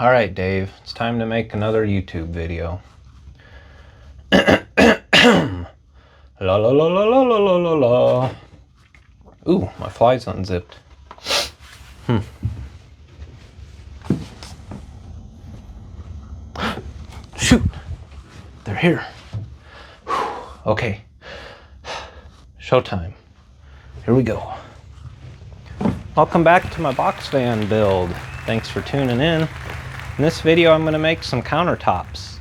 Alright, Dave, it's time to make another YouTube video. La la la la la la la la la. Ooh, my fly's unzipped. Shoot! They're here. Okay. Showtime. Here we go. Welcome back to my box van build. Thanks for tuning in. In this video, I'm going to make some countertops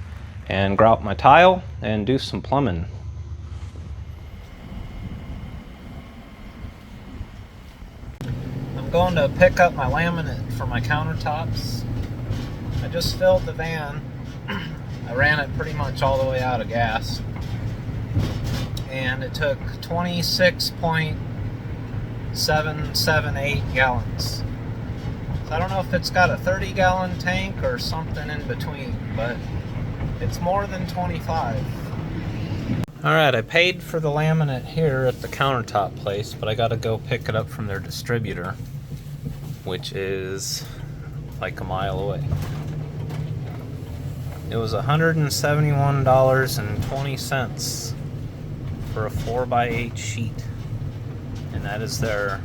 and grout my tile and do some plumbing. I'm going to pick up my laminate for my countertops. I just filled the van. I ran it pretty much all the way out of gas. And it took 26.778 gallons. So I don't know if it's got a 30-gallon tank or something in between, but it's more than 25. Alright, I paid for the laminate here at the countertop place, but I gotta go pick it up from their distributor, which is like a mile away. It was $171.20 for a 4x8 sheet, and that is their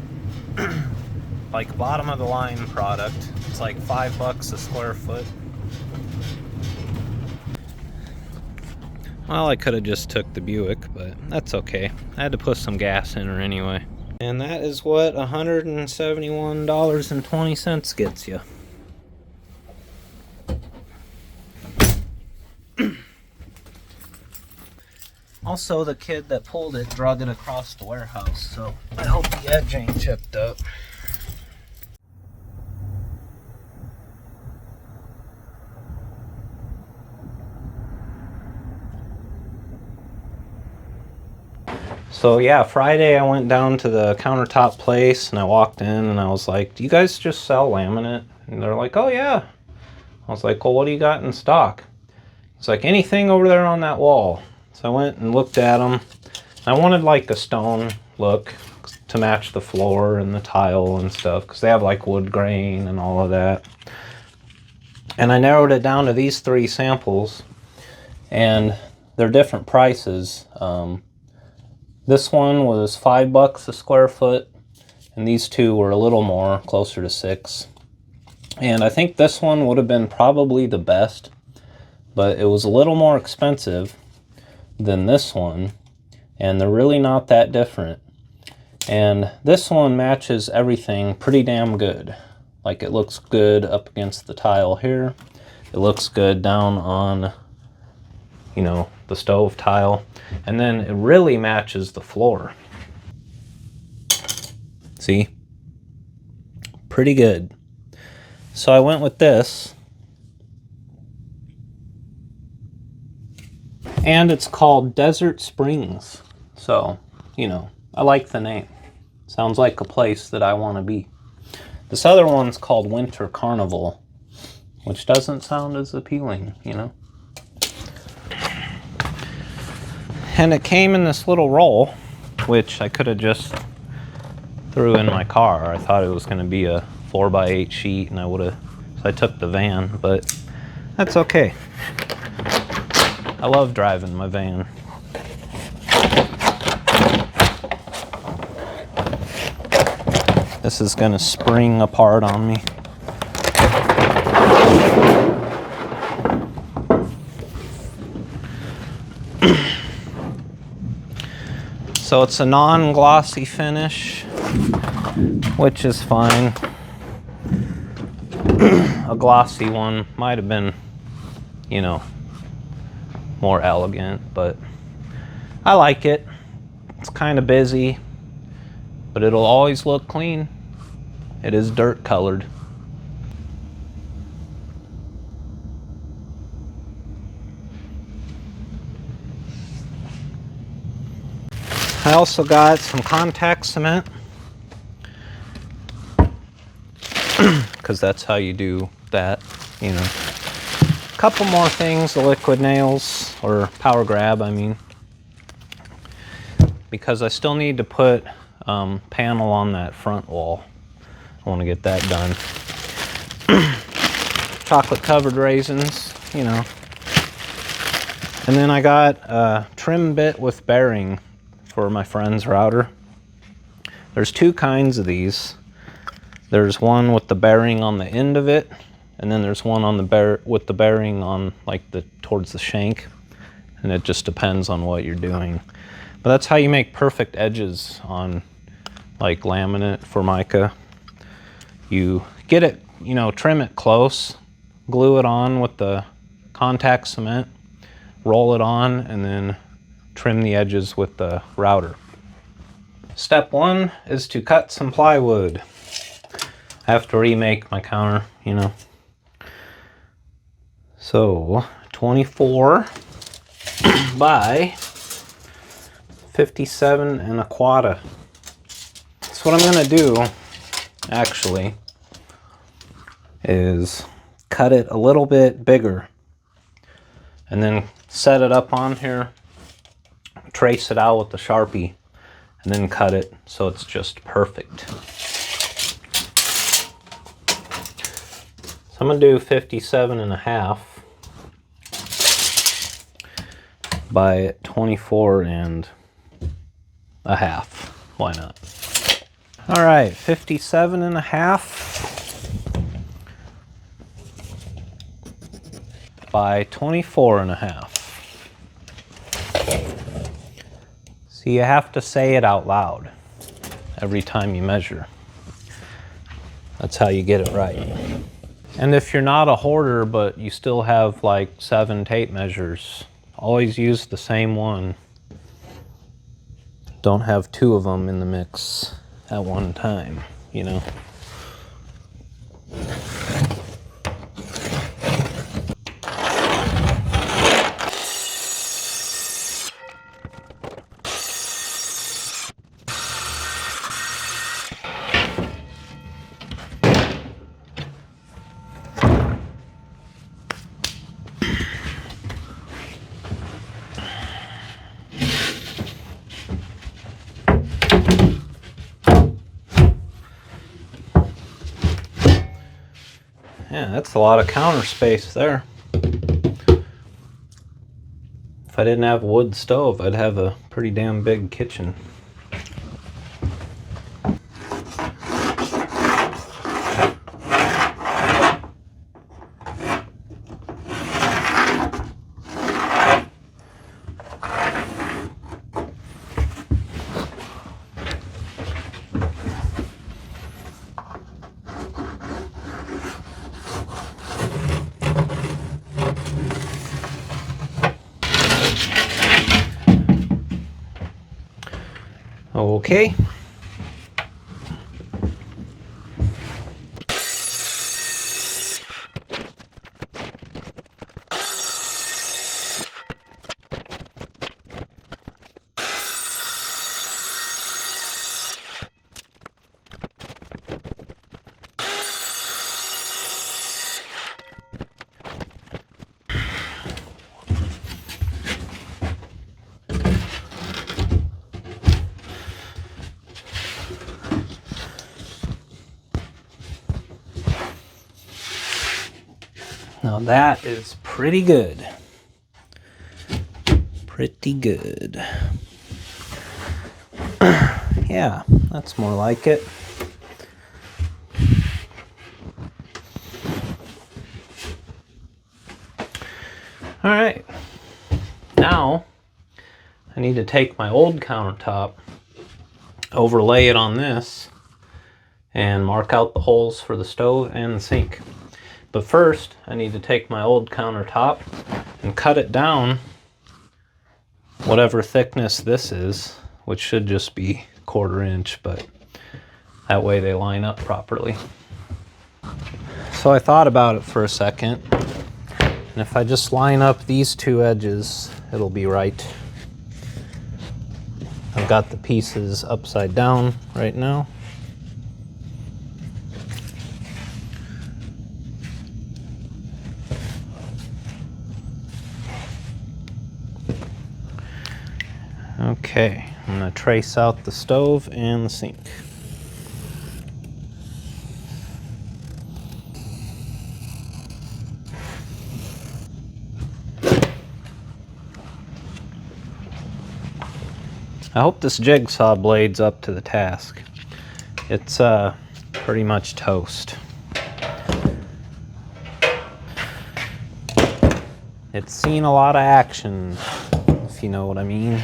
like bottom of the line product. It's like $5 a square foot. Well, I could have just took the Buick, but that's okay. I had to put some gas in her anyway. And that is what $171.20 gets you. Also, the kid that pulled it drug it across the warehouse, so I hope the edge ain't chipped up. So yeah, Friday I went down to the countertop place and I walked in and I was like, do you guys just sell laminate? And they're like, oh yeah. I was like, well, what do you got in stock? It's like, anything over there on that wall. So I went and looked at them. I wanted like a stone look to match the floor and the tile and stuff, because they have like wood grain and all of that. And I narrowed it down to these 3 samples, and they're different prices. This one was $5 a square foot, and these 2 were a little more, closer to $6. And I think this one would have been probably the best, but it was a little more expensive than this one, and they're really not that different. And this one matches everything pretty damn good. Like, it looks good up against the tile here. It looks good down on, you know, the stove tile. And then it really matches the floor. See? Pretty good. So I went with this. And it's called Desert Springs. So, you know, I like the name. Sounds like a place that I want to be. This other one's called Winter Carnival, which doesn't sound as appealing, you know. And it came in this little roll, which I could have just threw in my car. I thought it was going to be a 4x8 sheet, and I would have, so I took the van, but that's okay. I love driving my van. This is gonna spring apart on me. So it's a non-glossy finish, which is fine. A glossy one might have been, you know, more elegant, but I like it. It's kind of busy, but it'll always look clean. It is dirt colored. I also got some contact cement, because that's how you do that, you know. A couple more things, the liquid nails, or power grab, I mean, because I still need to put panel on that front wall. I want to get that done. chocolate covered raisins, you know. And then I got a trim bit with bearing for my friend's router. There's two kinds of these. There's one with the bearing on the end of it, and then there's one on the with the bearing on like towards the shank. And it just depends on what you're doing. But that's how you make perfect edges on like laminate Formica. You get it, you know, trim it close, glue it on with the contact cement, roll it on, and then trim the edges with the router. Step one is to cut some plywood. I have to remake my counter, you know. So 24 by 57 1/4. So what I'm gonna do actually is cut it a little bit bigger and then set it up on here, trace it out with the Sharpie, and then cut it so it's just perfect. So I'm gonna do 57 1/2 by 24 1/2. Why not? All right, 57 1/2 by 24 1/2. So you have to say it out loud every time you measure. That's how you get it right. And if you're not a hoarder, but you still have like 7 tape measures, always use the same one. Don't have 2 of them in the mix at one time, you know. Yeah, that's a lot of counter space there. If I didn't have a wood stove, I'd have a pretty damn big kitchen. Okay. Now that is pretty good. Pretty good. Yeah, that's more like it. All right. Now I need to take my old countertop, overlay it on this, and mark out the holes for the stove and the sink. But first, I need to take my old countertop and cut it down whatever thickness this is, which should just be 1/4 inch, but that way they line up properly. So I thought about it for a second, and if I just line up these 2 edges, it'll be right. I've got the pieces upside down right now. Okay, I'm going to trace out the stove and the sink. I hope this jigsaw blade's up to the task. It's pretty much toast. It's seen a lot of action, if you know what I mean.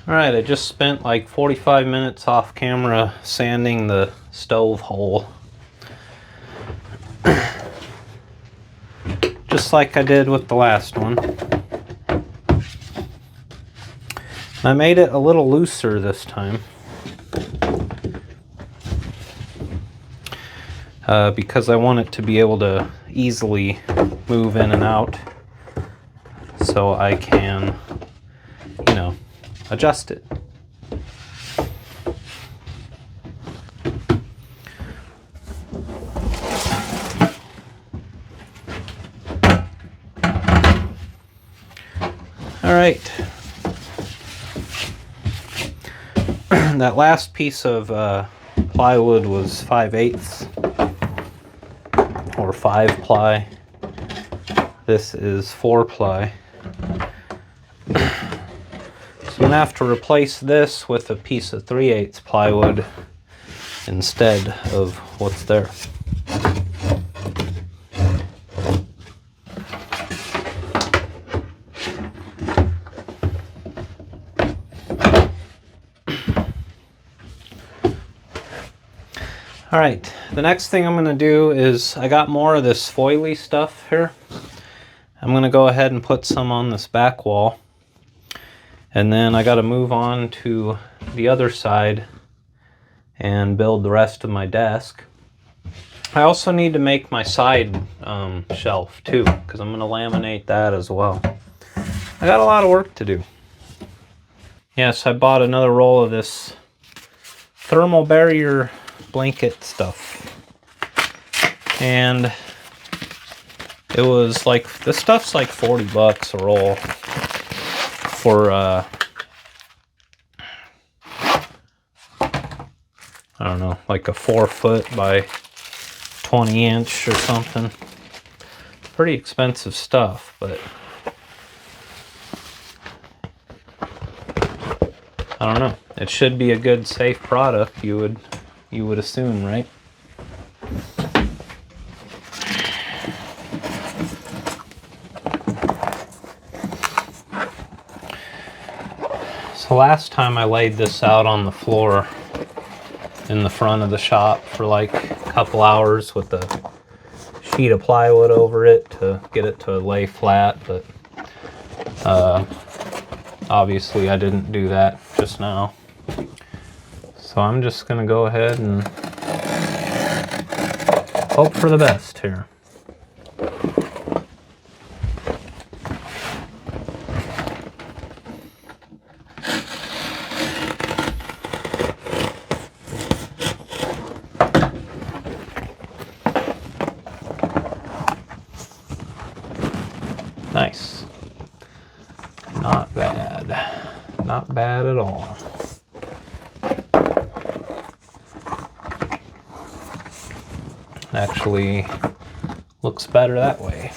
Alright, I just spent like 45 minutes off camera sanding the stove hole. Just like I did with the last one. I made it a little looser this time. Because I want it to be able to easily move in and out. So I can, you know, adjust it. All right. That last piece of plywood was 5/8 or 5 ply. This is 4 ply. I'm gonna have to replace this with a piece of 3/8 plywood instead of what's there. All right, the next thing I'm gonna do is I got more of this foily stuff here. I'm gonna go ahead and put some on this back wall. And then I got to move on to the other side and build the rest of my desk. I also need to make my side shelf too, because I'm going to laminate that as well. I got a lot of work to do. Yes, I bought another roll of this thermal barrier blanket stuff. And it was like, this stuff's like 40 bucks a roll. For I don't know, like a 4 foot by 20 inch or something. Pretty expensive stuff, but I don't know. It should be a good, safe product, you would assume, right? So last time I laid this out on the floor in the front of the shop for like a couple hours with a sheet of plywood over it to get it to lay flat, but obviously I didn't do that just now. So I'm just gonna go ahead and hope for the best here. Nice. Not bad. Not bad at all. Actually looks better that way.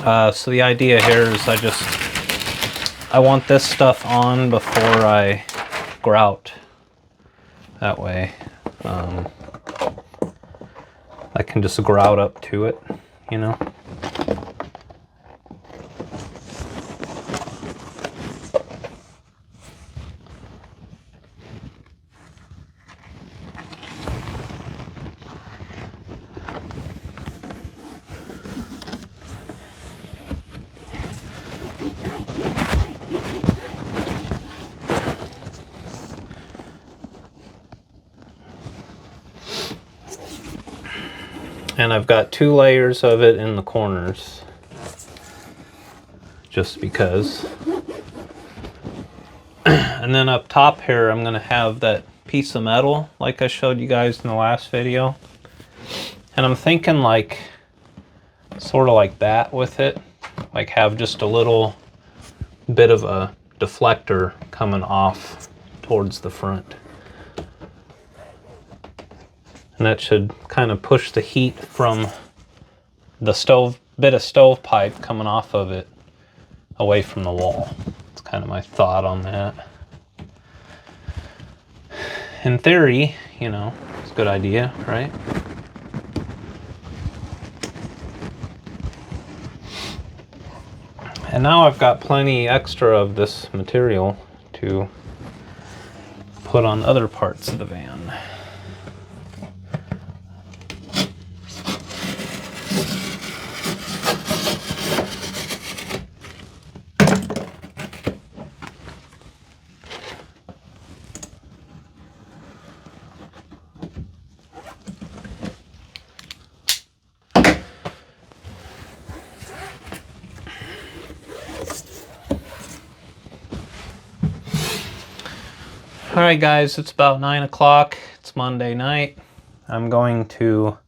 So the idea here is I want this stuff on before I grout. That way I can just grout up to it, you know. And I've got 2 layers of it in the corners, just because. And then up top here, I'm gonna have that piece of metal like I showed you guys in the last video. And I'm thinking like, sort of like that with it. Like have just a little bit of a deflector coming off towards the front. And that should kind of push the heat from the bit of stovepipe coming off of it away from the wall. It's kind of my thought on that. In theory, you know, it's a good idea, right? And now I've got plenty extra of this material to put on other parts of the van. All right, guys, it's about 9 o'clock. It's Monday night. I'm going to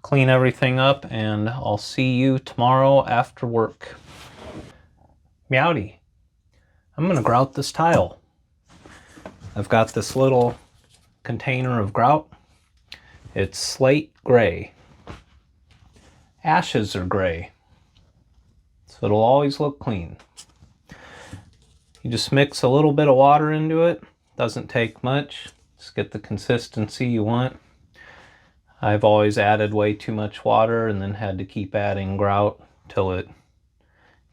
clean everything up and I'll see you tomorrow after work. Meowdy, I'm gonna grout this tile. I've got this little container of grout. It's slate gray. Ashes are gray, so it'll always look clean. You just mix a little bit of water into it. Doesn't take much. Just get the consistency you want. I've always added way too much water and then had to keep adding grout till it,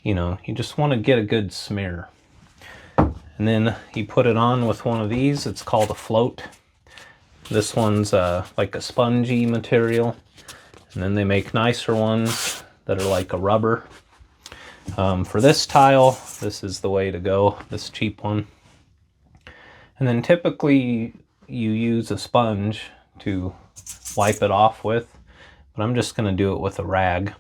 you know, you just want to get a good smear. And then you put it on with one of these. It's called a float. This one's like a spongy material. And then they make nicer ones that are like a rubber. For this tile, this is the way to go, this cheap one. And then typically you use a sponge to wipe it off with, but I'm just going to do it with a rag.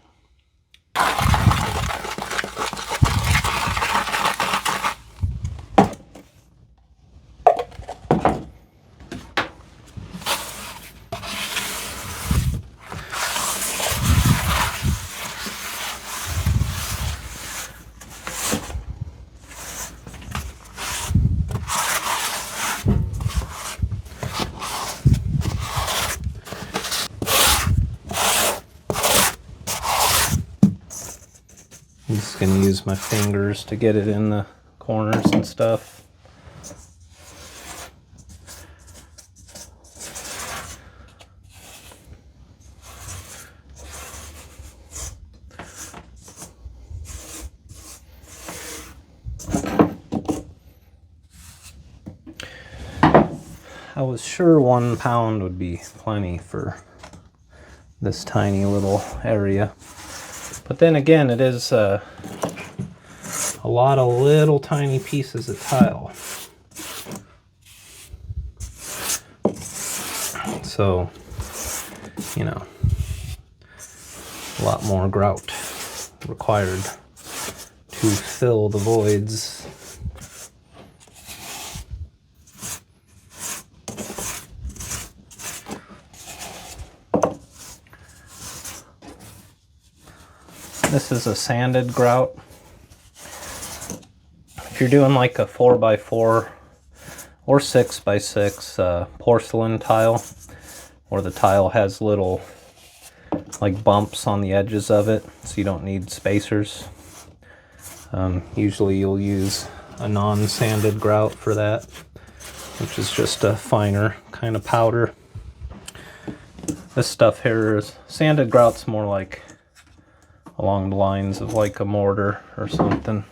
I'm just going to use my fingers to get it in the corners and stuff. I was sure 1 pound would be plenty for this tiny little area. But then again, it is a lot of little tiny pieces of tile. So, you know, a lot more grout required to fill the voids. This is a sanded grout. If you're doing like a 4x4 or 6x6 porcelain tile, or the tile has little like bumps on the edges of it, so you don't need spacers. Usually you'll use a non-sanded grout for that, which is just a finer kind of powder. This stuff here is sanded grout's more like along the lines of like a mortar or something.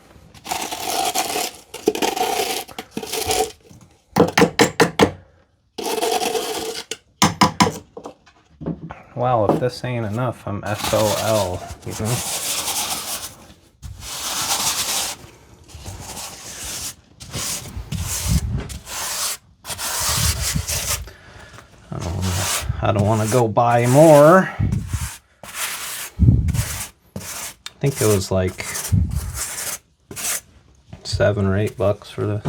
Wow, if this ain't enough, I'm SOL, you know? I don't want to go buy more. I think it was like $7 or $8 for this.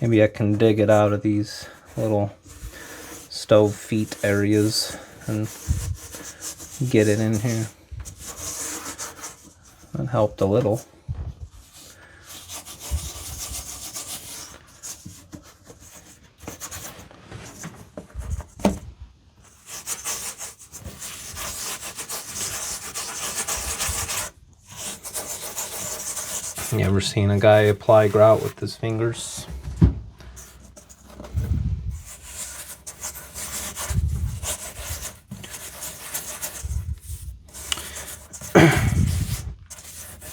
Maybe I can dig it out of these little stove feet areas and get it in here. That helped a little. You ever seen a guy apply grout with his fingers?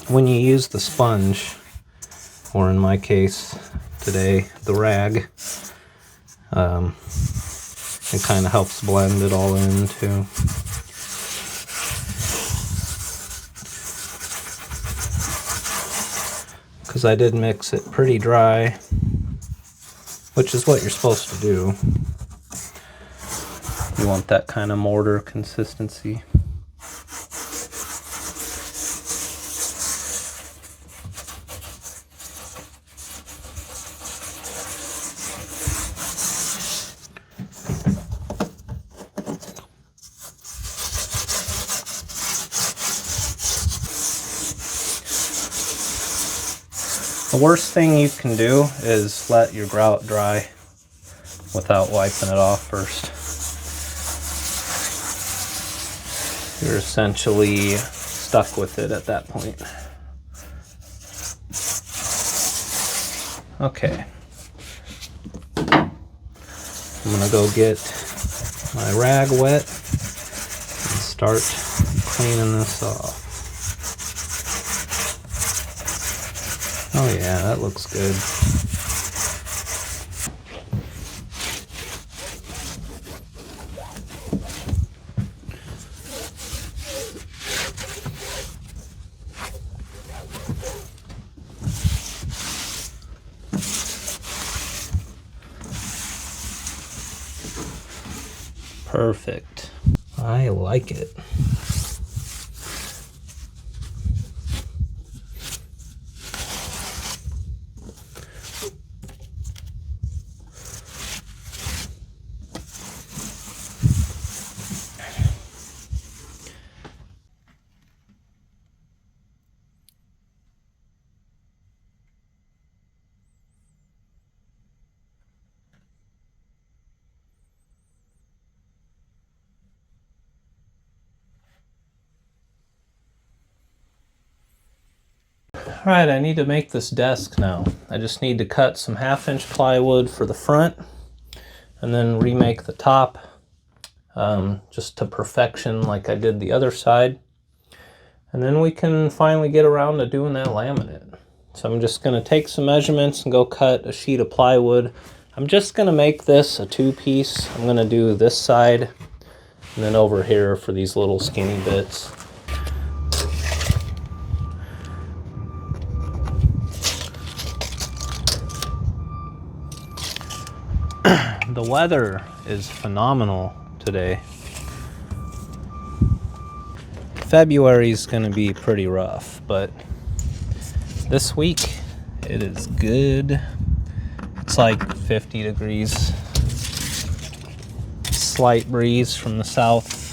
When you use the sponge, or in my case today, the rag, it kind of helps blend it all in too. Because I did mix it pretty dry, which is what you're supposed to do. You want that kind of mortar consistency. The worst thing you can do is let your grout dry without wiping it off first. You're essentially stuck with it at that point. Okay. I'm gonna go get my rag wet and start cleaning this off. Oh yeah, that looks good. Perfect. I like it. Alright, I need to make this desk now. I just need to cut some 1/2-inch plywood for the front and then remake the top just to perfection like I did the other side. And then we can finally get around to doing that laminate. So I'm just going to take some measurements and go cut a sheet of plywood. I'm just going to make this a 2-piece. I'm going to do this side and then over here for these little skinny bits. The weather is phenomenal today. February is going to be pretty rough, but this week it is good. It's like 50 degrees. Slight breeze from the south.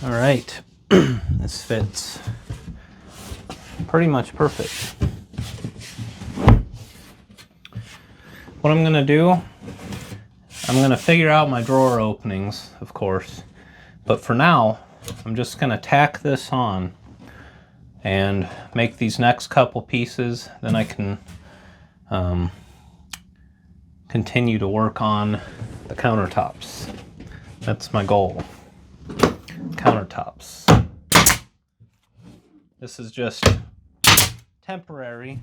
All right, this fits pretty much perfect. What I'm gonna do, I'm gonna figure out my drawer openings, of course, but for now, I'm just gonna tack this on and make these next couple pieces, then I can continue to work on the countertops. That's my goal. Countertops. This is just temporary.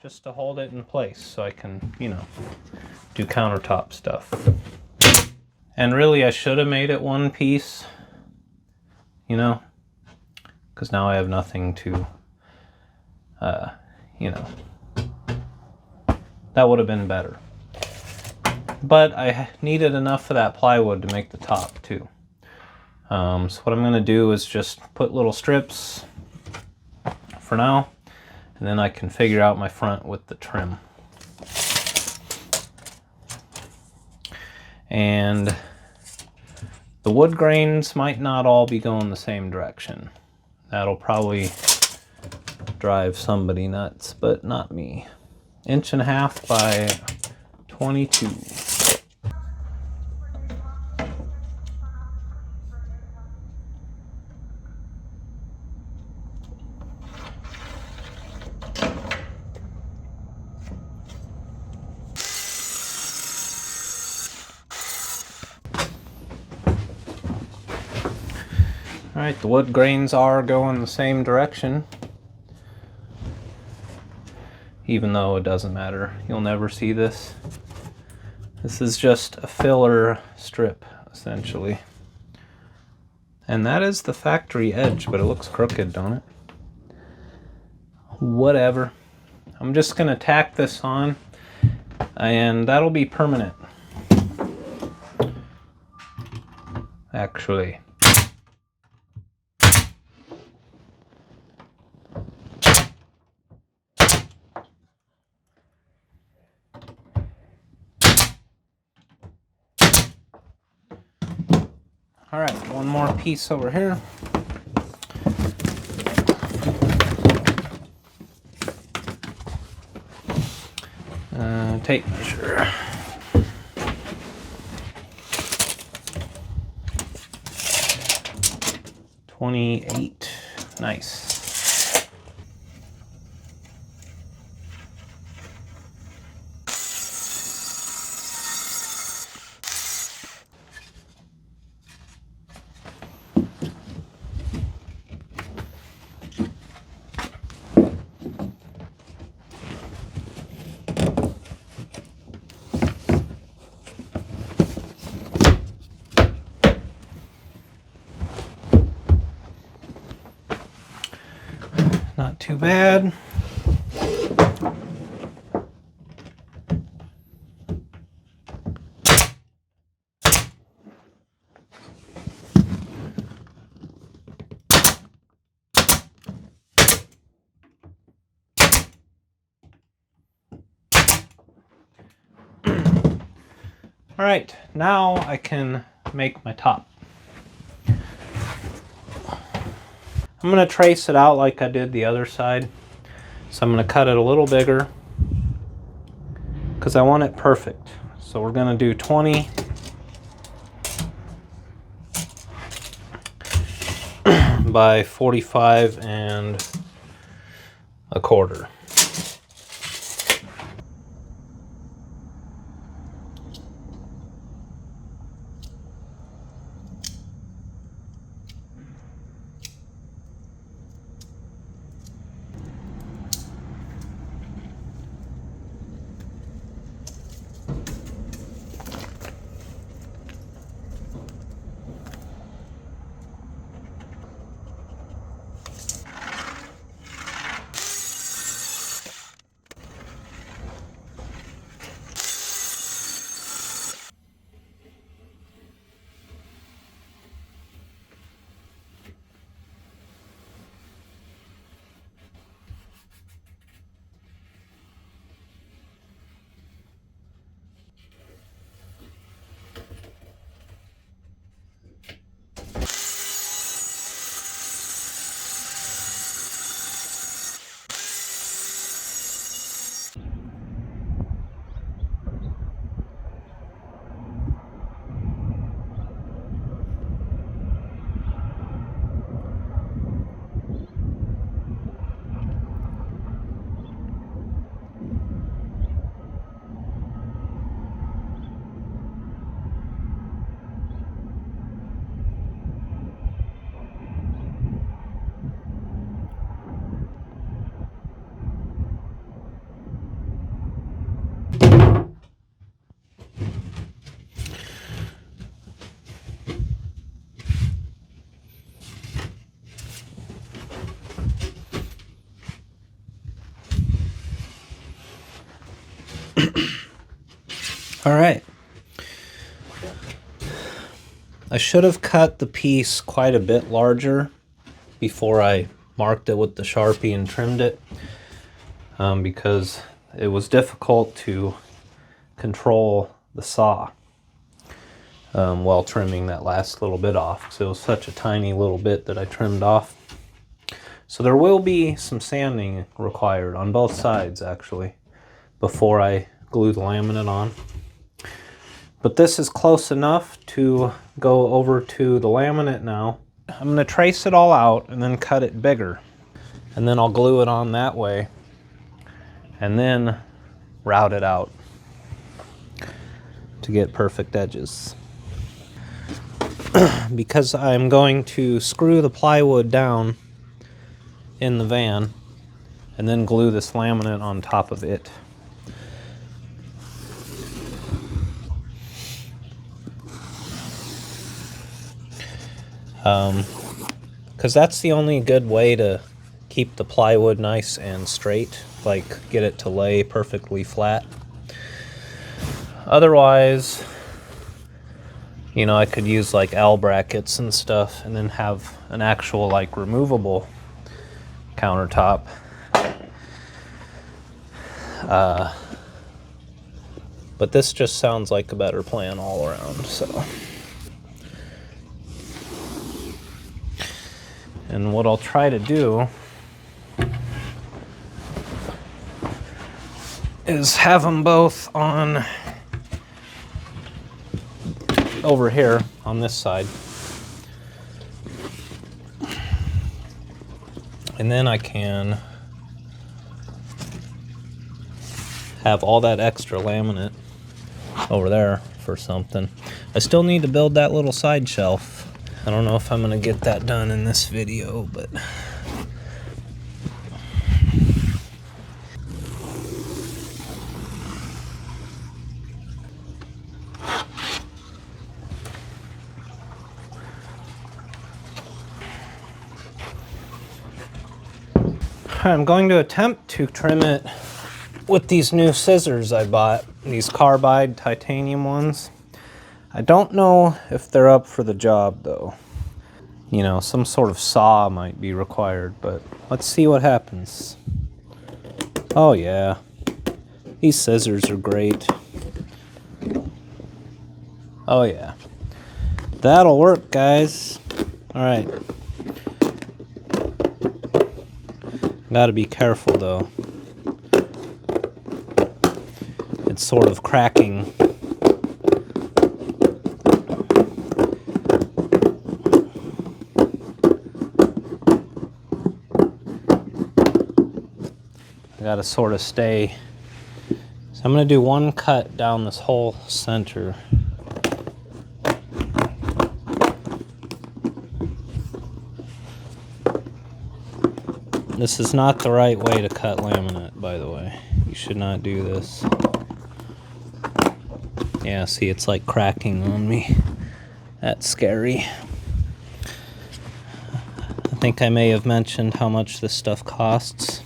Just to hold it in place so I can, you know, do countertop stuff. And really I should have made it one piece, you know, because now I have nothing to, you know, that would have been better. But I needed enough of that plywood to make the top too. So what I'm gonna do is just put little strips for now, and then I can figure out my front with the trim. And the wood grains might not all be going the same direction. That'll probably drive somebody nuts, but not me. 1.5 by 22. All right, the wood grains are going the same direction, even though it doesn't matter. You'll never see this. This is just a filler strip, essentially. And that is the factory edge, but it looks crooked, don't it? Whatever. I'm just gonna tack this on, and that'll be permanent. Actually. All right, one more piece over here. Tape measure. $28. Nice. Not too bad. All right, now I can make my top. I'm going to trace it out like I did the other side. So I'm going to cut it a little bigger because I want it perfect. So we're going to do 20 by 45 and a quarter. All right. I should have cut the piece quite a bit larger before I marked it with the Sharpie and trimmed it, because it was difficult to control the saw while trimming that last little bit off, because it was such a tiny little bit that I trimmed off. So there will be some sanding required on both sides, actually, before I glue the laminate on. But this is close enough to go over to the laminate now. I'm going to trace it all out and then cut it bigger. And then I'll glue it on that way and then route it out to get perfect edges. Because I'm going to screw the plywood down in the van and then glue this laminate on top of it. Because that's the only good way to keep the plywood nice and straight, like get it to lay perfectly flat. Otherwise, you know, I could use like L brackets and stuff and then have an actual like removable countertop. But this just sounds like a better plan all around, so. And what I'll try to do is have them both on over here on this side. And then I can have all that extra laminate over there for something. I still need to build that little side shelf. I don't know if I'm gonna get that done in this video, but I'm going to attempt to trim it with these new scissors I bought, these carbide titanium ones. I don't know if they're up for the job though. You know, some sort of saw might be required, but let's see what happens. Oh yeah, these scissors are great. Oh yeah, that'll work, guys. All right. Gotta be careful though. It's sort of cracking. I gotta sort of stay. So I'm gonna do one cut down this whole center. This is not the right way to cut laminate, by the way. You should not do this. Yeah, see, it's like cracking on me. That's scary. I think I may have mentioned how much this stuff costs.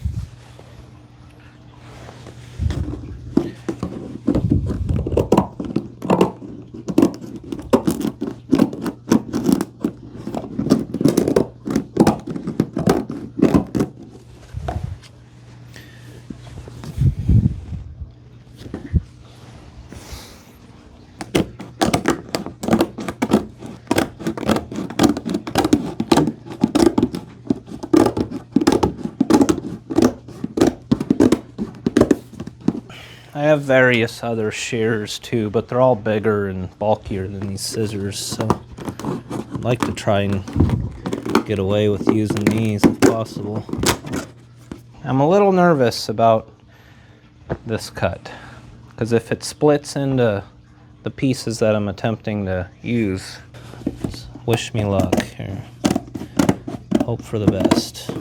I have various other shears too, but they're all bigger and bulkier than these scissors, so I'd like to try and get away with using these if possible. I'm a little nervous about this cut, because if it splits into the pieces that I'm attempting to use, wish me luck here. Hope for the best.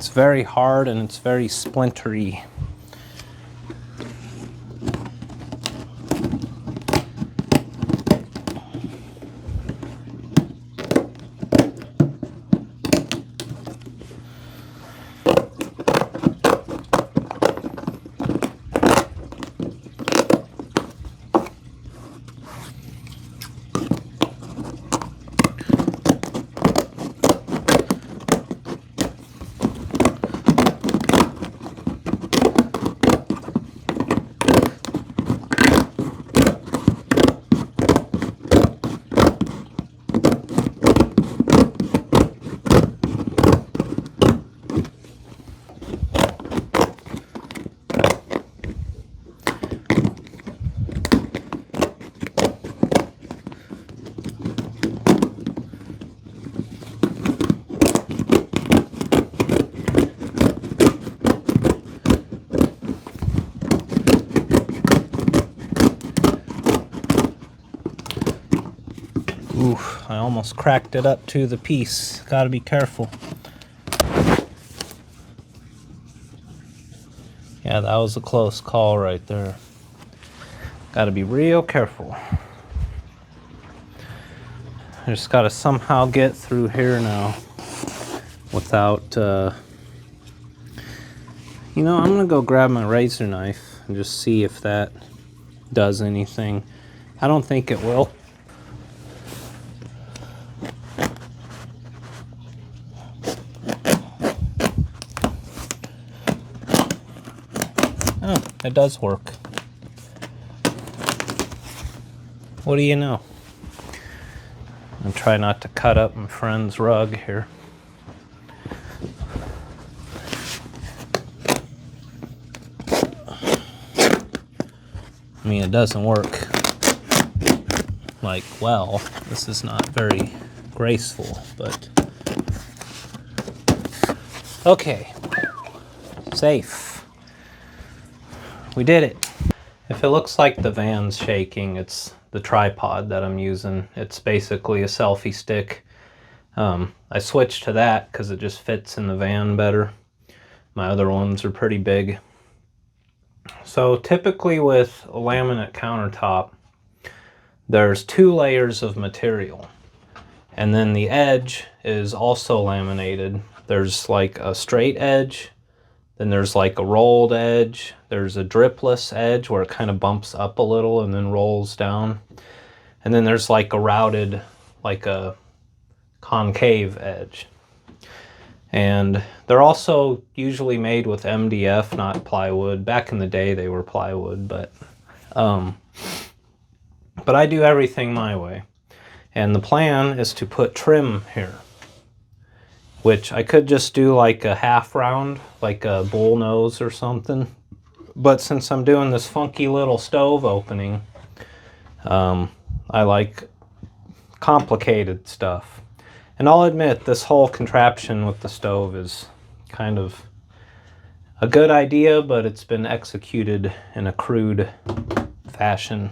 It's very hard and it's very splintery. Oof, I almost cracked it up to the piece. Gotta be careful. Yeah, that was a close call right there. Gotta be real careful. I just gotta somehow get through here now without, you know, I'm gonna go grab my razor knife and just see if that does anything. I don't think it will. Oh, it does work. What do you know? I'm trying not to cut up my friend's rug here. I mean, it doesn't work like well. This is not very graceful, but okay. Safe. We did it. If it looks like the van's shaking, it's the tripod that I'm using. It's basically a selfie stick. I switched to that because it just fits in the van better. My other ones are pretty big. So typically with a laminate countertop, there's 2 layers of material. And then the edge is also laminated. There's like a straight edge, then there's like a rolled edge, there's a dripless edge where it kind of bumps up a little and then rolls down. And then there's like a routed, like a concave edge. And they're also usually made with MDF, not plywood. Back in the day they were plywood, but I do everything my way. And the plan is to put trim here, which I could just do like a half round, like a bull nose or something. But since I'm doing this funky little stove opening, I like complicated stuff. And I'll admit, this whole contraption with the stove is kind of a good idea, but it's been executed in a crude fashion.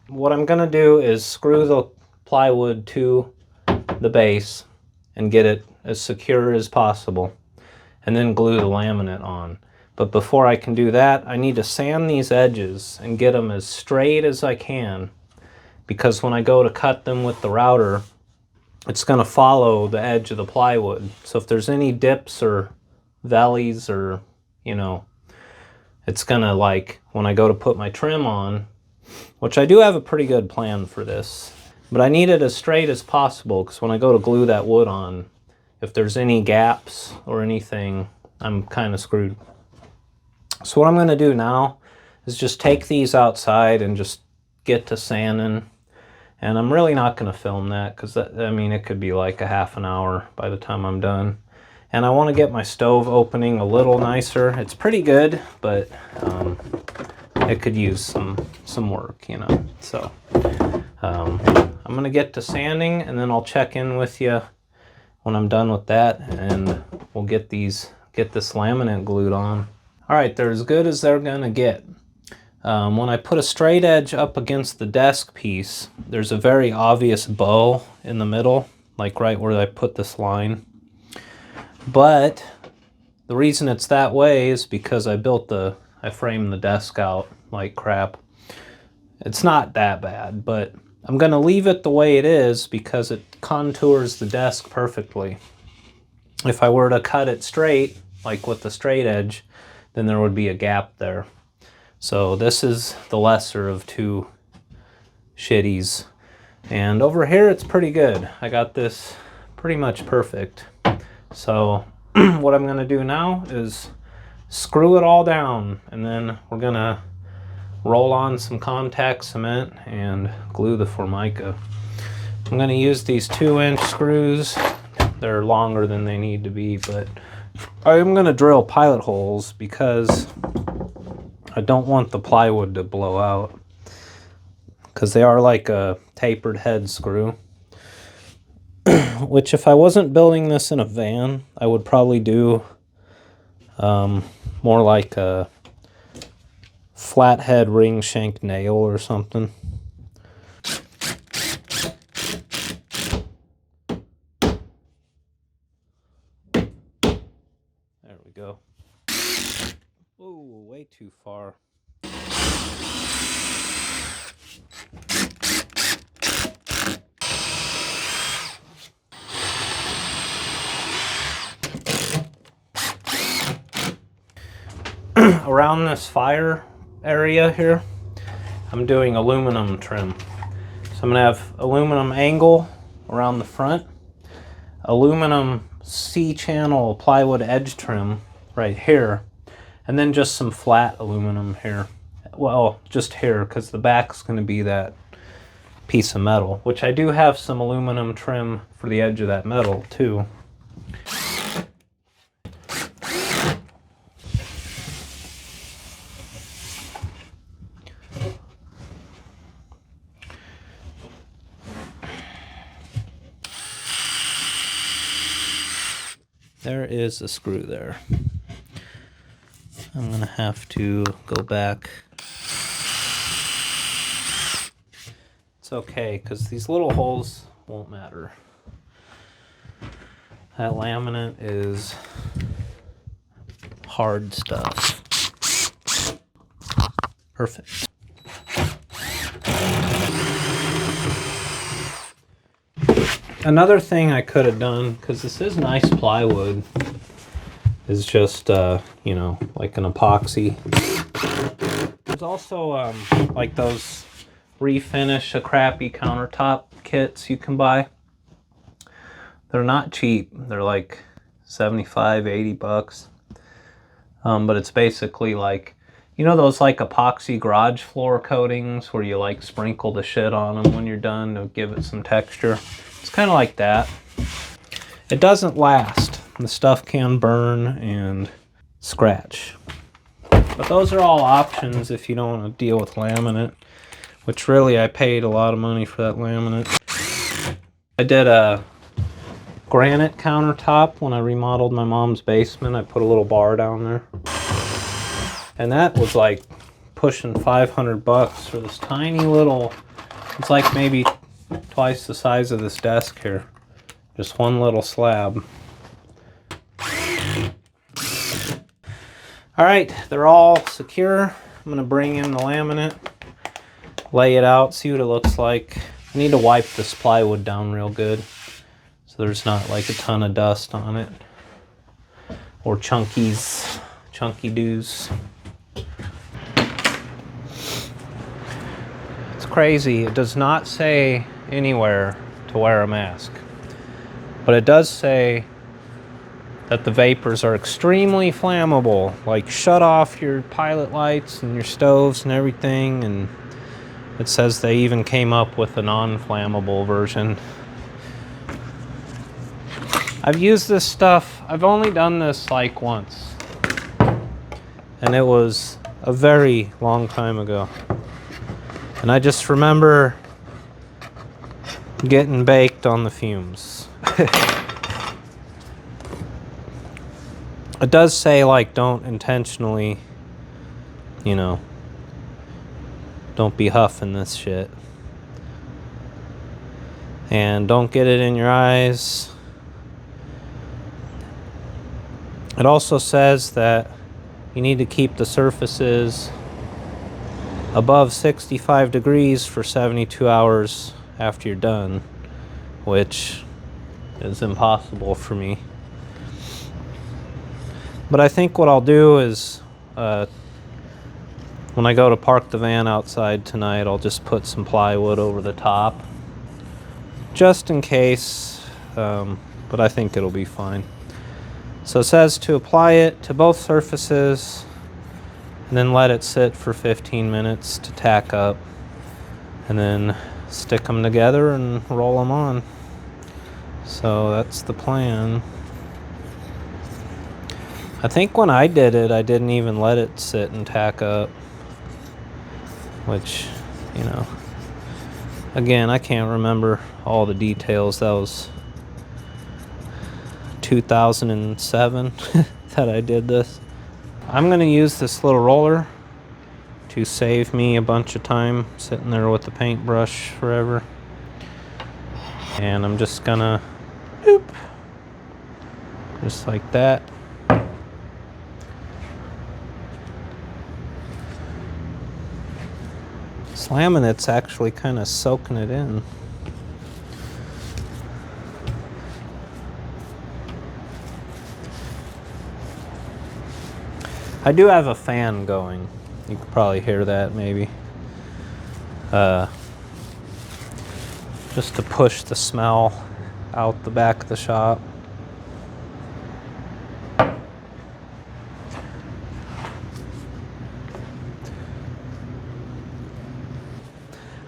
What I'm gonna do is screw the plywood to the base and get it as secure as possible, and then glue the laminate on. But before I can do that, I need to sand these edges and get them as straight as I can, because when I go to cut them with the router, it's going to follow the edge of the plywood. So if there's any dips or valleys or, you know, it's going to, like, when I go to put my trim on, which I do have a pretty good plan for this, but I need it as straight as possible, because when I go to glue that wood on, if there's any gaps or anything, I'm kind of screwed. So what I'm going to do now is just take these outside and just get to sanding. And I'm really not going to film that because, I mean, it could be like a half an hour by the time I'm done. And I want to get my stove opening a little nicer. It's pretty good, but it could use some work, you know. So I'm going to get to sanding, and then I'll check in with you when I'm done with that, and we'll get this laminate glued on. All right, they're as good as they're going to get. When I put a straight edge up against the desk piece, there's a very obvious bow in the middle, like right where I put this line. But The reason it's that way is because I framed the desk out like crap. It's not that bad, but I'm gonna leave it the way it is because it contours the desk perfectly. If I were to cut it straight, like with the straight edge, then there would be a gap there. So this is the lesser of two shitties. And over here it's pretty good. I got this pretty much perfect. So what I'm gonna do now is screw it all down, and then we're gonna roll on some contact cement and glue the Formica. I'm gonna use these 2-inch screws. They're longer than they need to be, but I'm gonna drill pilot holes because I don't want the plywood to blow out, because they are like a tapered head screw. Which, if I wasn't building this in a van, I would probably do more like a flathead ring shank nail or something. There we go. Ooh, way too far. Around this fire area here, I'm doing aluminum trim. So I'm gonna have aluminum angle around the front, aluminum C-channel plywood edge trim right here, and then just some flat aluminum here. Well, just here, because the back's gonna be that piece of metal, which I do have some aluminum trim for the edge of that metal too. There is a screw there. I'm gonna have to go back. It's okay, because these little holes won't matter. That laminate is hard stuff. Perfect. Another thing I could have done, because this is nice plywood, is just, you know, like an epoxy. There's also, like those refinish a crappy countertop kits you can buy. They're not cheap. They're like 75, 80 bucks. But it's basically like, you know those like epoxy garage floor coatings where you like sprinkle the shit on them when you're done to give it some texture? It's kind of like that. It doesn't last. The stuff can burn and scratch. But those are all options if you don't want to deal with laminate, which really I paid a lot of money for that laminate. I did a granite countertop when I remodeled my mom's basement. I put a little bar down there. And that was like pushing 500 bucks for this tiny little, it's like maybe twice the size of this desk here. Just one little slab. All right, they're all secure. I'm gonna bring in the laminate, lay it out, see what it looks like. I need to wipe this plywood down real good so there's not like a ton of dust on it or chunky doos. It's crazy. It does not say anywhere to wear a mask, but it does say that the vapors are extremely flammable. Like, shut off your pilot lights and your stoves and everything. And it says they even came up with a non-flammable version. I've used this stuff. I've only done this like once, and it was a very long time ago. And I just remember getting baked on the fumes. It does say, like, don't intentionally, you know, don't be huffing this shit. And don't get it in your eyes. It also says that you need to keep the surfaces above 65 degrees for 72 hours after you're done, which is impossible for me. But I think what I'll do is, when I go to park the van outside tonight, I'll just put some plywood over the top, just in case, but I think it'll be fine. So it says to apply it to both surfaces, and then let it sit for 15 minutes to tack up, and then stick them together and roll them on. So that's the plan. I think when I did it, I didn't even let it sit and tack up, which, you know, again, I can't remember all the details. That was 2007 that I did this. I'm gonna use this little roller to save me a bunch of time sitting there with the paintbrush forever. And I'm just gonna, boop, just like that. This laminate's actually kind of soaking it in. I do have a fan going. You could probably hear that maybe. Just to push the smell out the back of the shop.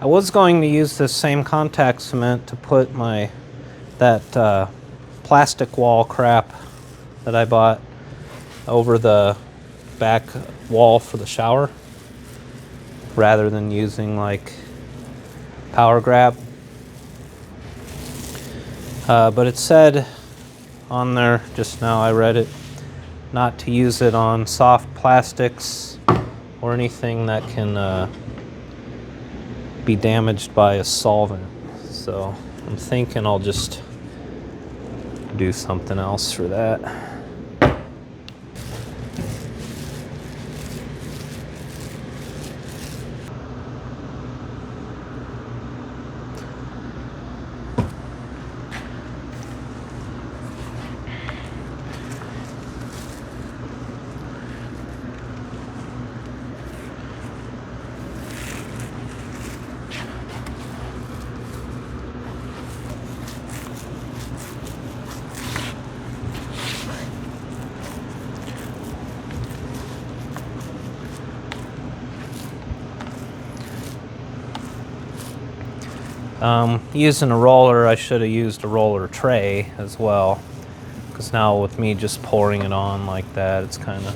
I was going to use this same contact cement to put that plastic wall crap that I bought over the back wall for the shower, rather than using like power grab. But it said on there just now, I read it, not to use it on soft plastics or anything that can be damaged by a solvent. So I'm thinking I'll just do something else for that. Using a roller, I should have used a roller tray as well, because now with me just pouring it on like that, it's kind of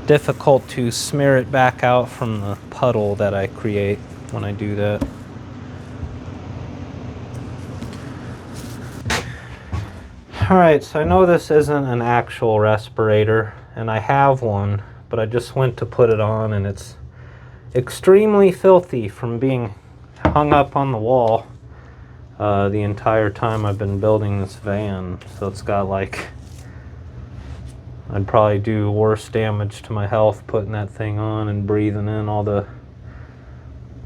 difficult to smear it back out from the puddle that I create when I do that. Alright, so I know this isn't an actual respirator, and I have one, but I just went to put it on and it's extremely filthy from being hung up on the wall the entire time I've been building this van. So it's got like, I'd probably do worse damage to my health putting that thing on and breathing in all the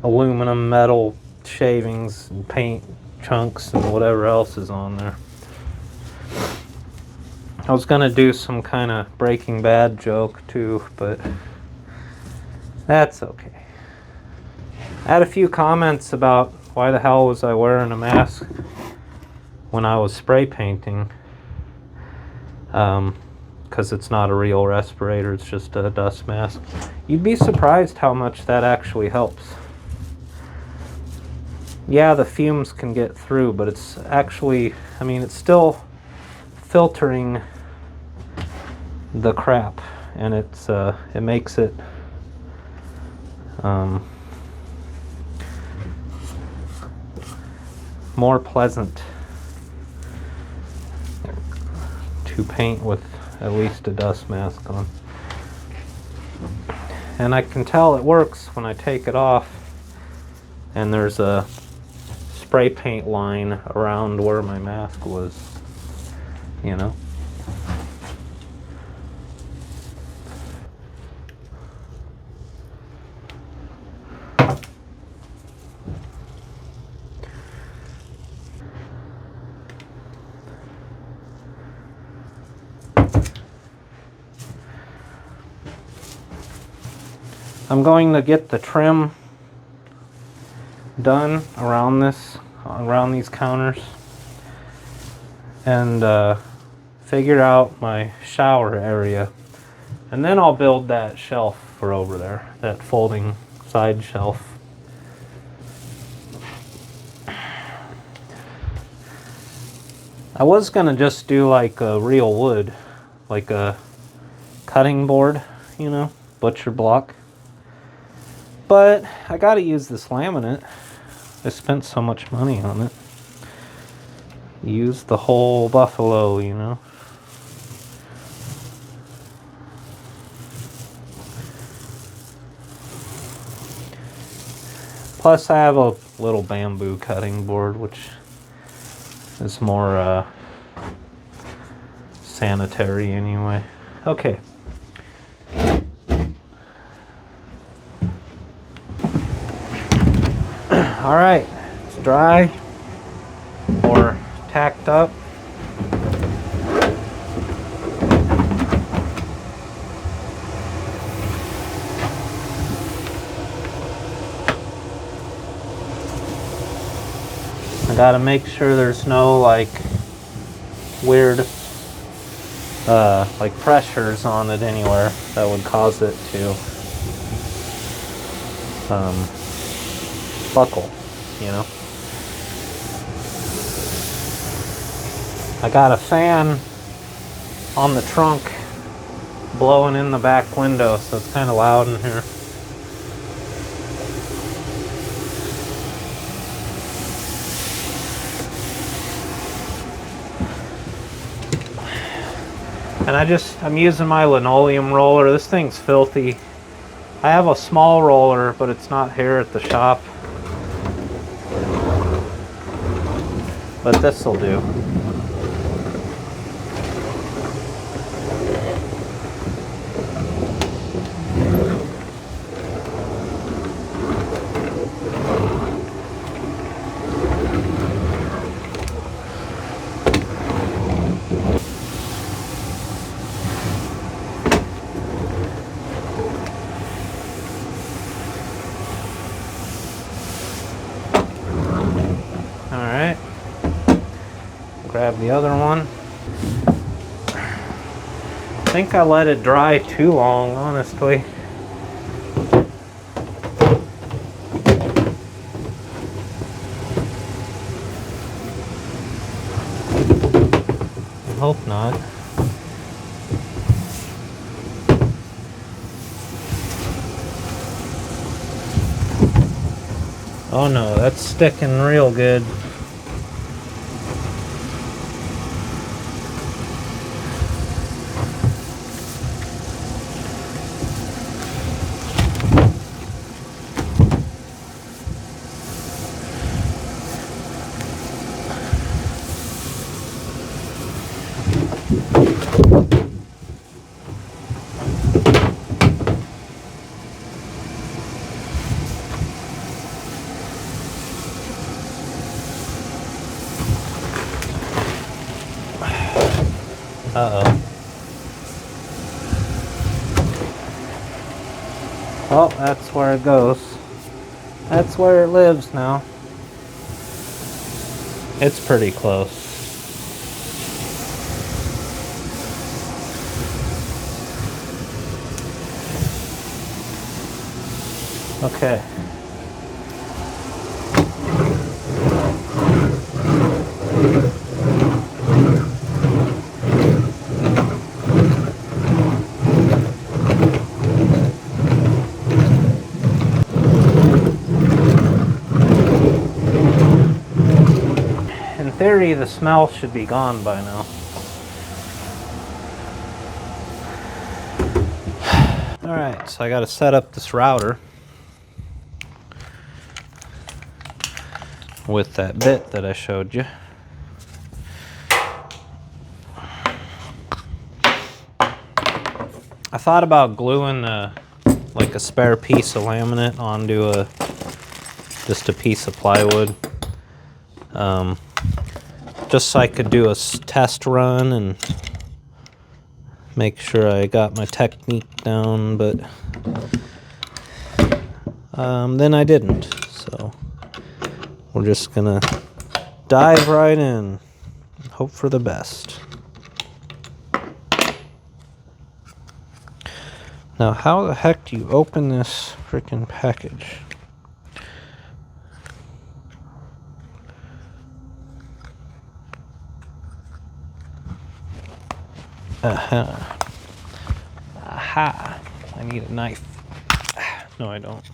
aluminum metal shavings and paint chunks and whatever else is on there. I was gonna do some kind of Breaking Bad joke too, but that's okay. I had a few comments about why the hell was I wearing a mask when I was spray painting, because it's not a real respirator, it's just a dust mask. You'd be surprised how much that actually helps. Yeah, the fumes can get through, but it's actually, I mean, it's still filtering the crap, and it makes it more pleasant to paint with at least a dust mask on. And I can tell it works when I take it off and there's a spray paint line around where my mask was, you know. I'm going to get the trim done around these counters, and figure out my shower area, and then I'll build that shelf for over there, that folding side shelf. I was gonna just do like a real wood, like a cutting board, you know, butcher block. But I gotta use this laminate. I spent so much money on it. Use the whole buffalo, you know. Plus I have a little bamboo cutting board, which is more sanitary anyway. Okay. All right, it's dry or tacked up. I gotta make sure there's no like weird like pressures on it anywhere that would cause it to buckle, you know. I got a fan on the trunk blowing in the back window, so it's kind of loud in here. And I'm using my linoleum roller. This thing's filthy. I have a small roller, but it's not here at the shop. But this'll do. Grab the other one. I think I let it dry too long, honestly. I hope not. Oh no, that's sticking real good. Uh-oh. Oh, that's where it goes. That's where it lives now. It's pretty close. Okay. In theory, the smell should be gone by now. Alright, so I gotta set up this router with that bit that I showed you. I thought about gluing like a spare piece of laminate onto just a piece of plywood. Just so I could do a test run and make sure I got my technique down, but then I didn't. So we're just gonna dive right in. Hope for the best. Now, how the heck do you open this freaking package? Aha. Aha. I need a knife. No, I don't.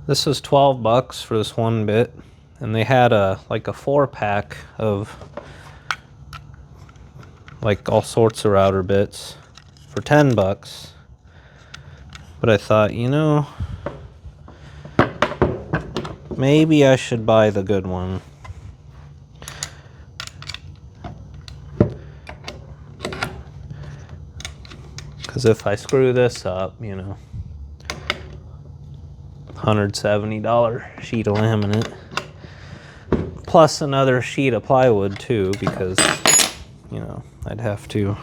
This is $12 for this one bit, and they had a 4-pack of like all sorts of router bits for $10. But I thought, maybe I should buy the good one. Because if I screw this up, $170 sheet of laminate. Plus another sheet of plywood too, because, I'd have to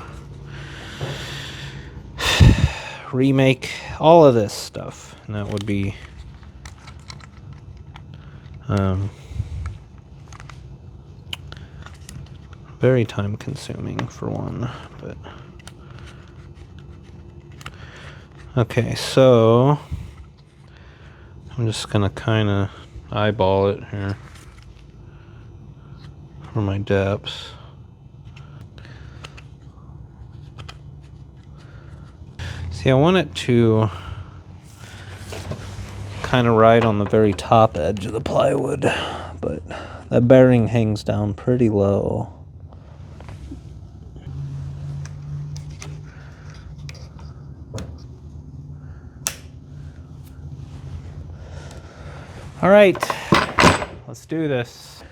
remake all of this stuff. And that would be very time consuming for one, but okay, so I'm just gonna kind of eyeball it here for my depths. See, I want it to kind of right on the very top edge of the plywood, but that bearing hangs down pretty low. All right, let's do this.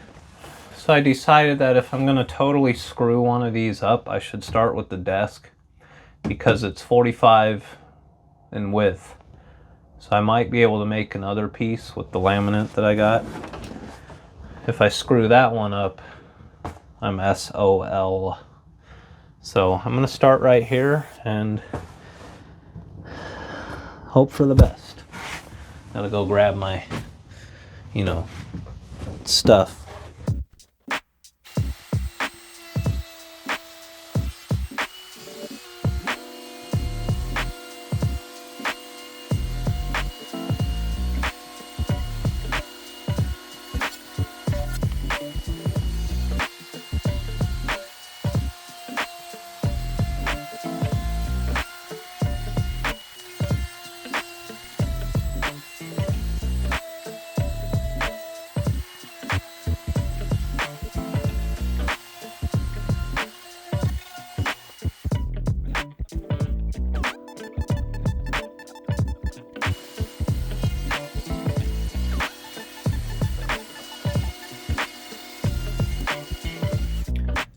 So I decided that if I'm gonna totally screw one of these up, I should start with the desk because it's 45 in width. So I might be able to make another piece with the laminate that I got. If I screw that one up, I'm SOL. So I'm gonna start right here and hope for the best. Gotta go grab my stuff.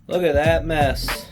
Look at that mess.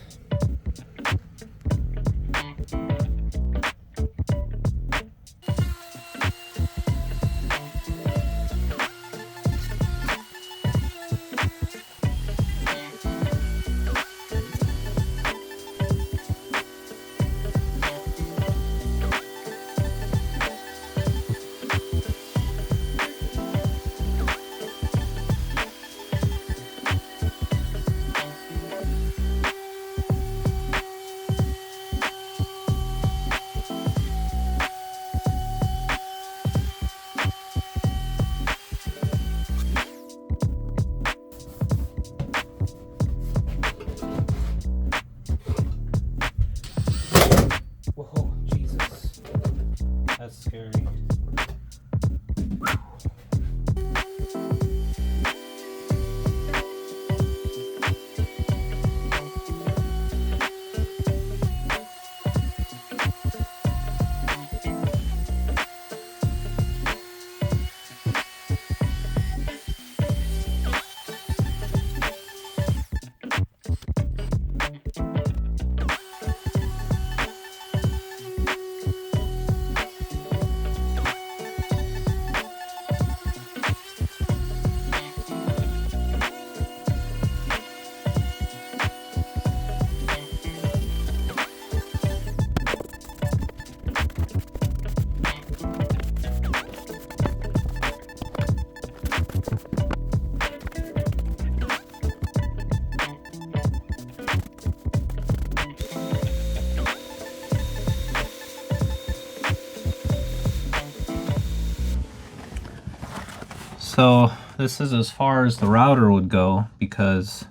so this is as far as the router would go because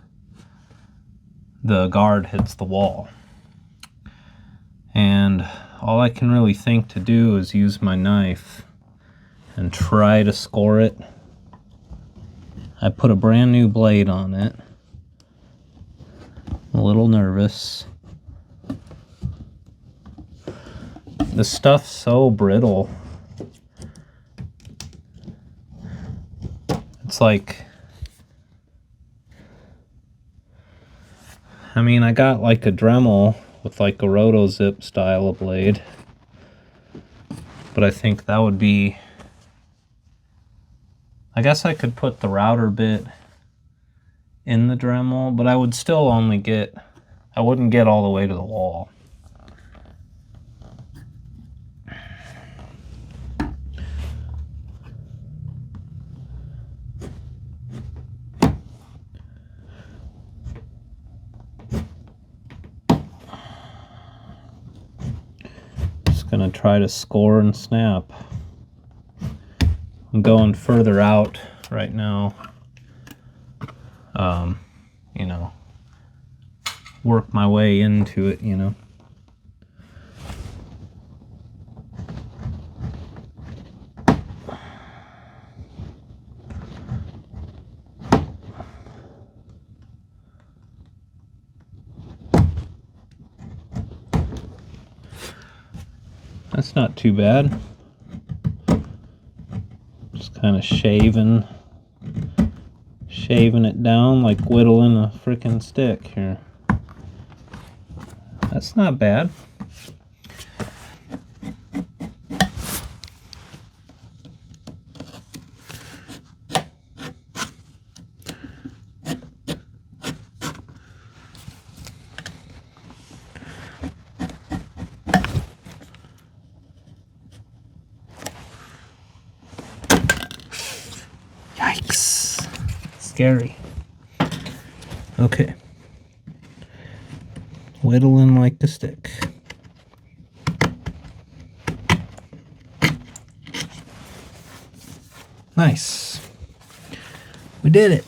the guard hits the wall. And all I can really think to do is use my knife and try to score it. I put a brand new blade on it. I'm a little nervous. The stuff's so brittle. It's like, I mean, I got like a Dremel with like a Roto-Zip style of blade, but I think that would be, I guess I could put the router bit in the Dremel, but I would still only get, I wouldn't get all the way to the wall. Gonna try to score and snap. I'm going further out right now. You know, work my way into it, you know. That's not too bad. Just kind of shaving it down like whittling a frickin' stick here. That's not bad. Yikes. Scary. Okay. Whittling like the stick. Nice. We did it.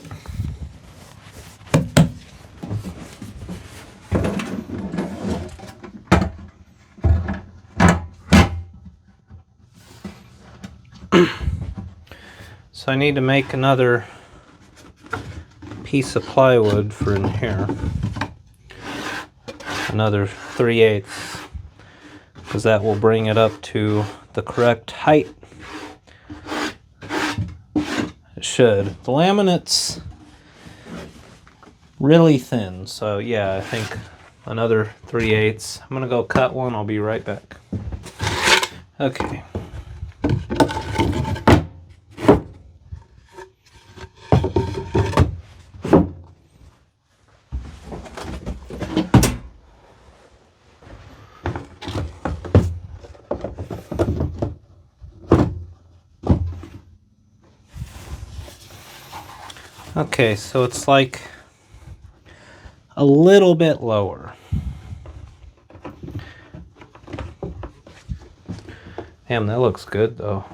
So I need to make another piece of plywood for in here. Another 3/8, because that will bring it up to the correct height. It should. The laminate's really thin, so yeah, I think another 3/8. I'm gonna go cut one. I'll be right back. Okay. Okay, so it's like a little bit lower. Damn, that looks good though.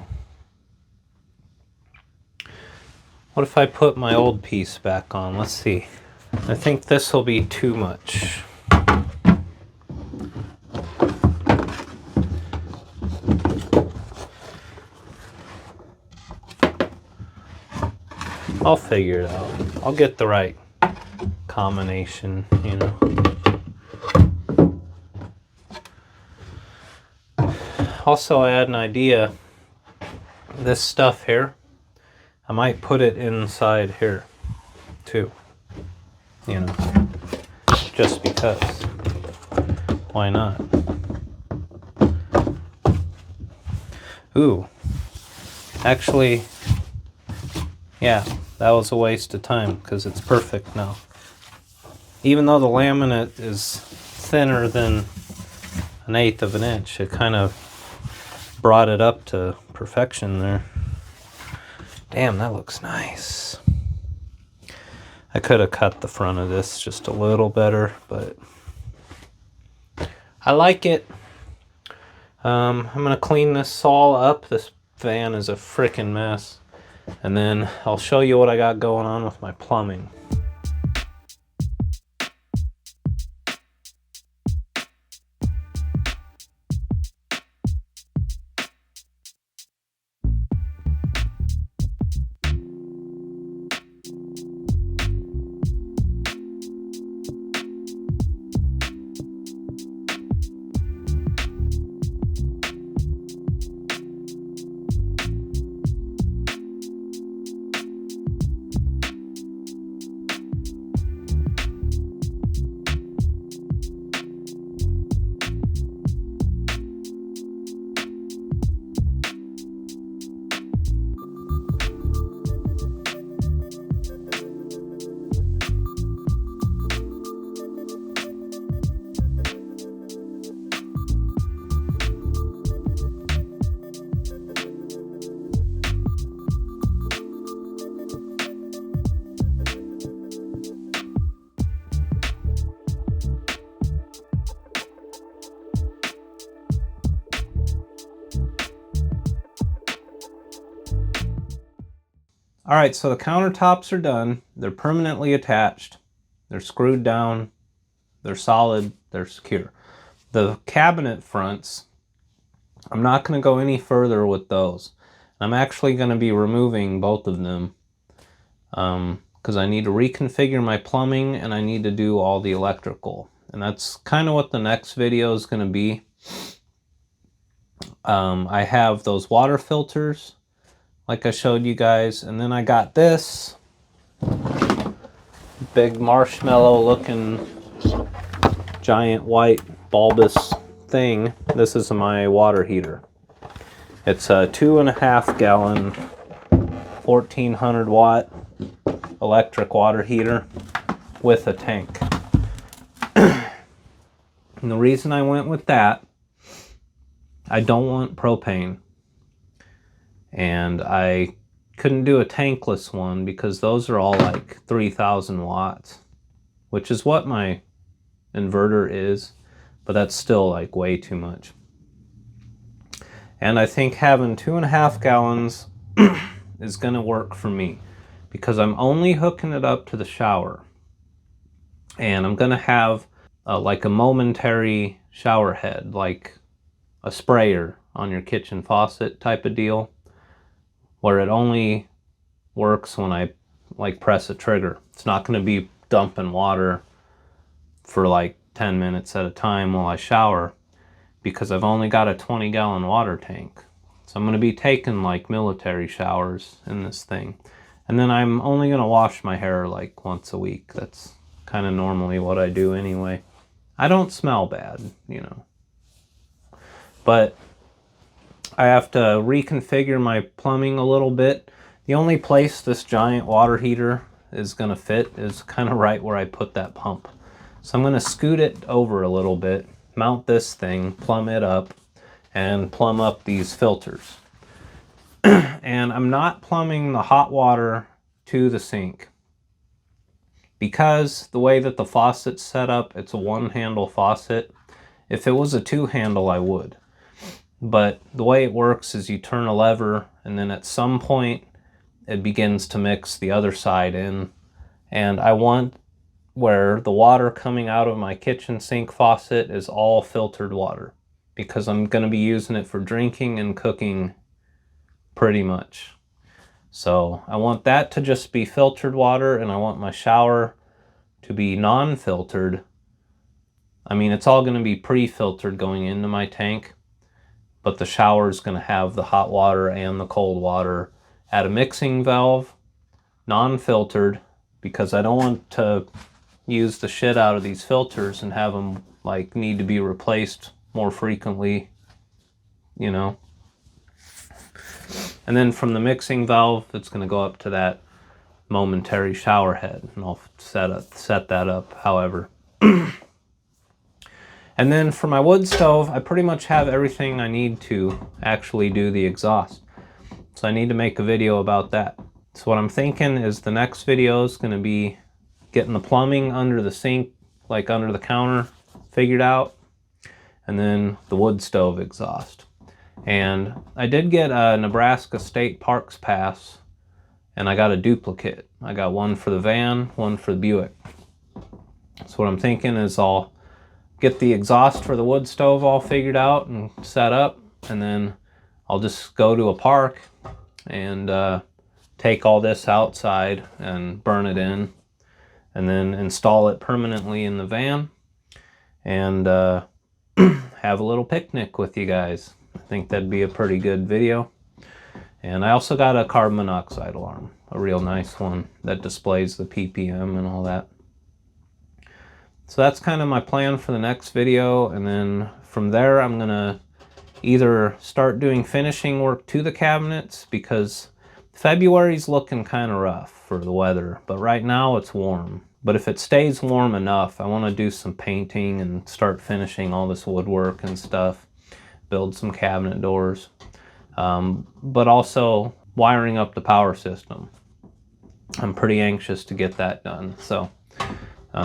What if I put my old piece back on? Let's see. I think this will be too much. I'll figure it out. I'll get the right combination, you know. Also, I had an idea. This stuff here, I might put it inside here too, you know, just because. Why not? Ooh, actually, yeah, that was a waste of time because it's perfect now. Even though the laminate is thinner than 1/8 of an inch, it kind of brought it up to perfection there. Damn, that looks nice. I could have cut the front of this just a little better, but I like it. I'm gonna clean this all up. This van is a frickin' mess. And then I'll show you what I got going on with my plumbing. All right, so the countertops are done. They're permanently attached. They're screwed down. They're solid. They're secure. The cabinet fronts, I'm not going to go any further with those. I'm actually going to be removing both of them because I need to reconfigure my plumbing and I need to do all the electrical. And that's kind of what the next video is going to be. I have those water filters like I showed you guys, and then I got this big marshmallow looking giant white bulbous thing. This is my water heater. It's a 2.5 gallon 1400 watt electric water heater with a tank. And the reason I went with that, I don't want propane. And I couldn't do a tankless one because those are all like 3000 watts, which is what my inverter is, but that's still like way too much. And I think having 2.5 gallons is going to work for me because I'm only hooking it up to the shower. And I'm going to have like a momentary shower head, like a sprayer on your kitchen faucet type of deal, where it only works when I like press a trigger. It's not going to be dumping water for like 10 minutes at a time while I shower because I've only got a 20 gallon water tank. So I'm going to be taking like military showers in this thing. And then I'm only going to wash my hair like once a week. That's kind of normally what I do anyway. I don't smell bad, you know. But I have to reconfigure my plumbing a little bit. The only place this giant water heater is going to fit is kind of right where I put that pump. So I'm going to scoot it over a little bit, mount this thing, plumb it up, and plumb up these filters. And I'm not plumbing the hot water to the sink because the way that the faucet's set up, it's a one-handle faucet. If it was a two-handle, I would. But the way it works is you turn a lever and then at some point it begins to mix the other side in. And I want where the water coming out of my kitchen sink faucet is all filtered water because I'm going to be using it for drinking and cooking pretty much. So I want that to just be filtered water, and I want my shower to be non-filtered. I mean, it's all going to be pre-filtered going into my tank, but the shower is going to have the hot water and the cold water at a mixing valve, non-filtered, because I don't want to use the shit out of these filters and have them like need to be replaced more frequently, you know. And then from the mixing valve, it's going to go up to that momentary shower head, and I'll set that up however. And then for my wood stove, I pretty much have everything I need to actually do the exhaust. So I need to make a video about that. So what I'm thinking is the next video is going to be getting the plumbing under the sink, like under the counter, figured out, and then the wood stove exhaust. And I did get a Nebraska State Parks Pass and I got a duplicate. I got one for the van, one for the Buick. So what I'm thinking is I'll get the exhaust for the wood stove all figured out and set up, and then I'll just go to a park and take all this outside and burn it in, and then install it permanently in the van, and have a little picnic with you guys. I think that'd be a pretty good video. And I also got a carbon monoxide alarm, a real nice one that displays the ppm and all that. So that's kind of my plan for the next video, and then from there I'm gonna either start doing finishing work to the cabinets, because February's looking kind of rough for the weather, but right now it's warm. But if it stays warm enough, I want to do some painting and start finishing all this woodwork and stuff, build some cabinet doors, but also wiring up the power system. I'm pretty anxious to get that done. So,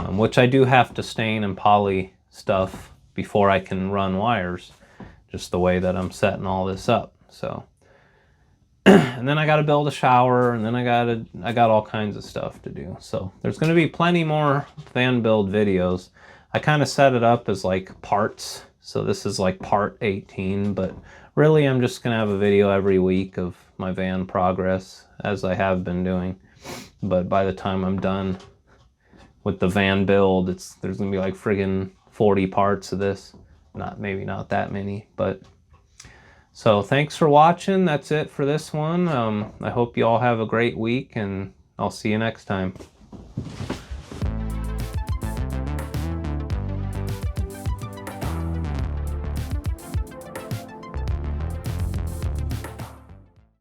which I do have to stain and poly stuff before I can run wires, just the way that I'm setting all this up. So, and then I got to build a shower, and then I got all kinds of stuff to do. So there's going to be plenty more van build videos. I kind of set it up as like parts. So this is like part 18, but really I'm just going to have a video every week of my van progress, as I have been doing. But by the time I'm done with the van build, there's going to be like friggin' 40 parts of this. Maybe not that many, but so thanks for watching. That's it for this one. I hope you all have a great week, and I'll see you next time.